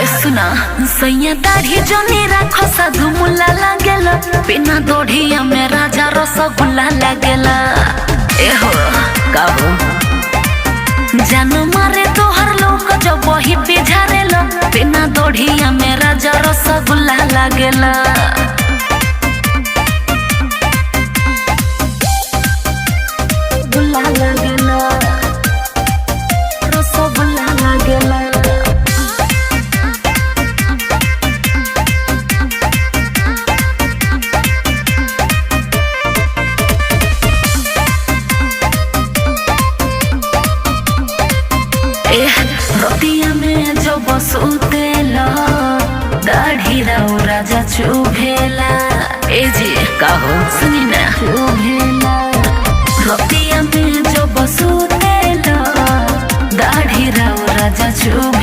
सुना सैया दाढ़ी जोनी राखो साधु मुल्ला लागेला बिना दोढ़िया में राजा रसगुल्ला लागेला। एहो काहो जानो मारे तोहर लोग जो वही बिझारेला बिना दोढ़िया में राजा रसगुल्ला लागेला। गुल्ला लागेला रसगुल्ला लागेला। रतिया में जो बसूतेला दाढ़ी राउ राजा चुभेला। ए जी काहो सुनी ना चुभेला। रतिया में जो बसूतेला दाढ़ी राउ राजा चुभेला।